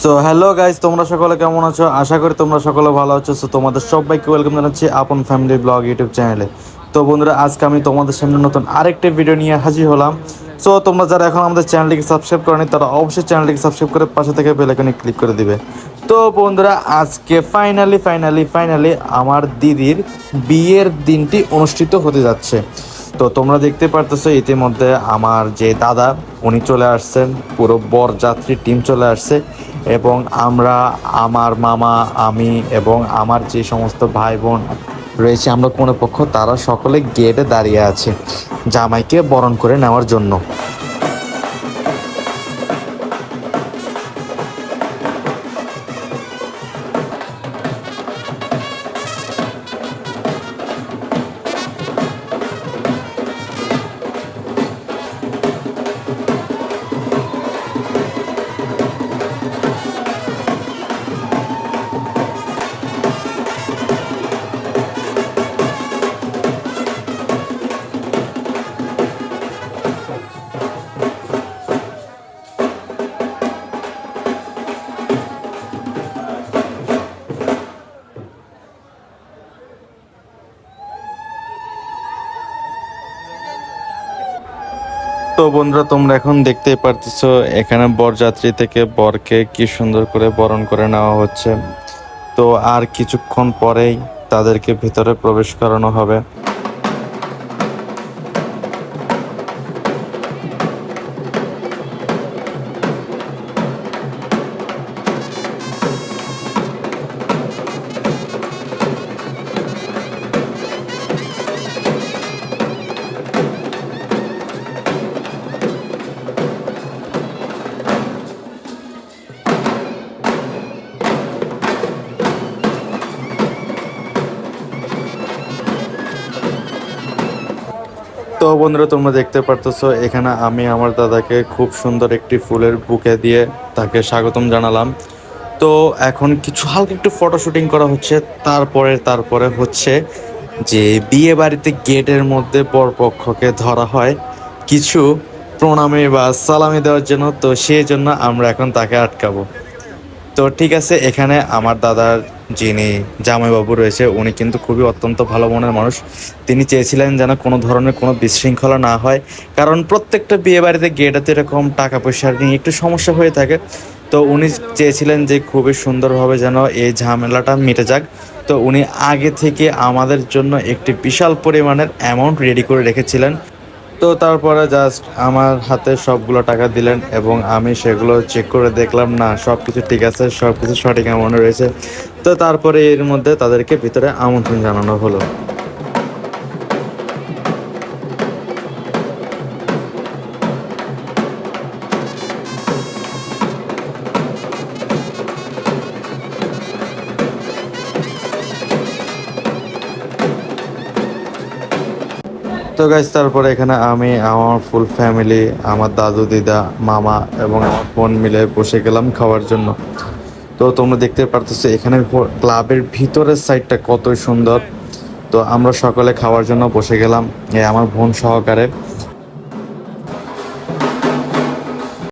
So hello guys, তোমরা সকলে কেমন আছো? আশা করি তোমরা সকলে ভালো আছো। সো তোমাদের সবাইকে ওয়েলকাম জানাচ্ছি আপন ফ্যামিলি ব্লগ ইউটিউব চ্যানেলে। তো বন্ধুরা, আজকে আমি তোমাদের সামনে নতুন আরেকটি ভিডিও নিয়ে হাজির হলাম। সো তোমরা যারা এখন আমাদের চ্যানেলটিকে সাবস্ক্রাইব করনি তারা অবশ্যই চ্যানেলটিকে সাবস্ক্রাইব করে পাশে থেকে বেল আইকনে ক্লিক করে দিবে। তো বন্ধুরা, আজকে ফাইনালি আমার দিদির বিয়ের দিনটি অনুষ্ঠিত হতে যাচ্ছে। তো তোমরা দেখতে পারতেছো ইতিমধ্যে আমার যে দাদা উনি চলে আসছেন, পুরো বরযাত্রী টিম চলে আসছে এবং আমরা, আমার মামা, আমি এবং আমার যে সমস্ত ভাই বোন রয়েছে, আমরা কোনো পক্ষ, তারা সকলে গেটে দাঁড়িয়ে আছে জামাইকে বরণ করে নেওয়ার জন্য। তো বন্ধুরা, তোমরা এখন দেখতেই পারতেছো এখানে বরযাত্রী থেকে বরকে কি সুন্দর করে বরণ করে নেওয়া হচ্ছে। তো আর কিছুক্ষণ পরেই তাদেরকে ভিতরে প্রবেশ করানো হবে। তো বন্ধুরা, তোমরা দেখতে পারতেছো এখানে আমি আমার দাদাকে খুব সুন্দর একটি ফুলের বুকে দিয়ে তাকে স্বাগতম জানালাম। তো এখন কিছু হালকা একটু ফটো শুটিং করা হচ্ছে। তারপরে হচ্ছে যে বিয়ে বাড়িতে গেটের মধ্যে বরপক্ষকে ধরা হয় কিছু প্রণামী বা সালামি দেওয়ার জন্য। তো সেই জন্য আমরা এখন তাকে আটকাবো। তো ঠিক আছে, এখানে আমার দাদার যিনি জামাইবাবু রয়েছে উনি কিন্তু খুবই অত্যন্ত ভালো মনের মানুষ। তিনি চেয়েছিলেন যেন কোনো ধরনের কোনো বিশৃঙ্খলা না হয়, কারণ প্রত্যেকটা বিয়ে বাড়িতে গেটাতে এরকম টাকা পয়সা নিয়ে একটু সমস্যা হয়ে থাকে। তো উনি চেয়েছিলেন যে খুবই সুন্দরভাবে যেন এই ঝামেলাটা মিটে যাক। তো উনি আগে থেকে আমাদের জন্য একটি বিশাল পরিমাণের অ্যামাউন্ট রেডি করে রেখেছিলেন। তো তারপরে জাস্ট আমার হাতে সবগুলো টাকা দিলেন এবং আমি সেগুলো চেক করে দেখলাম, না সব কিছু ঠিক আছে, সব কিছু সঠিক অ্যামাউন্টে রয়েছে। তো তারপরে এর মধ্যে তাদেরকে ভিতরে আমন্ত্রণ জানানো হলো। তো গাইস, তারপরে এখানে আমি, আমার ফুল ফ্যামিলি, আমার দাদু, দিদা, মামা এবং আমার বোন মিলে বসে গেলাম খাওয়ার জন্য। তো তোমরা দেখতে পারতেছো এখানে ক্লাবের ভিতরের সাইডটা কত সুন্দর। তো আমরা সকলে খাওয়ার জন্য বসে গেলাম, আমার বোন সহকারে।